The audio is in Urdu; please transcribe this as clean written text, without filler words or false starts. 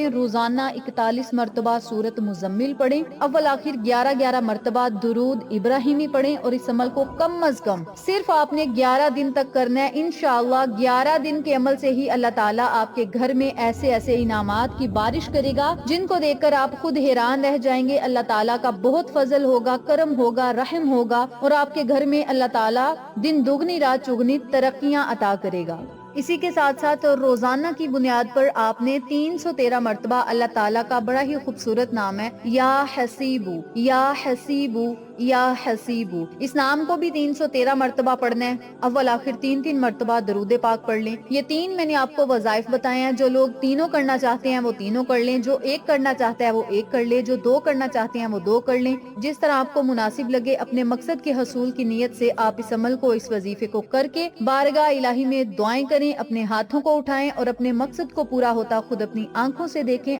روزانہ 41 مرتبہ سورت مزمل پڑھیں، اول آخر 11 مرتبہ درود ابراہیمی پڑھیں اور اس عمل کو کم از کم صرف آپ نے 11 دن تک کرنا ہے۔ انشاءاللہ 11 دن کے عمل سے ہی اللہ تعالیٰ آپ کے گھر میں ایسے انعامات کی بارش کرے گا جن کو دیکھ کر آپ خود حیران رہ جائیں گے۔ اللہ تعالیٰ کا بہت فضل ہوگا، کرم ہوگا، رحم ہوگا اور آپ کے گھر میں اللہ تعالیٰ دن دگنی رات چگنی ترقیاں عطا کرے گا۔ اسی کے ساتھ ساتھ روزانہ کی بنیاد پر آپ نے 313 مرتبہ اللہ تعالیٰ کا بڑا ہی خوبصورت نام ہے یا حسیبو یا حسیبو یا حسیبو، اس نام کو بھی 313 مرتبہ پڑھنا ہے۔ اول آخر 3 مرتبہ درود پاک پڑھ لیں۔ یہ 3 میں نے آپ کو وظائف بتائے ہیں، جو لوگ تینوں کرنا چاہتے ہیں وہ تینوں کر لیں، جو ایک کرنا چاہتا ہے وہ ایک کر لے، جو 2 کرنا چاہتے ہیں وہ 2 کر لیں، جس طرح آپ کو مناسب لگے۔ اپنے مقصد کے حصول کی نیت سے آپ اس عمل کو، اس وظیفے کو کر کے بارگاہ الہی میں دعائیں کریں، اپنے ہاتھوں کو اٹھائیں اور اپنے مقصد کو پورا ہوتا خود اپنی آنکھوں سے دیکھیں۔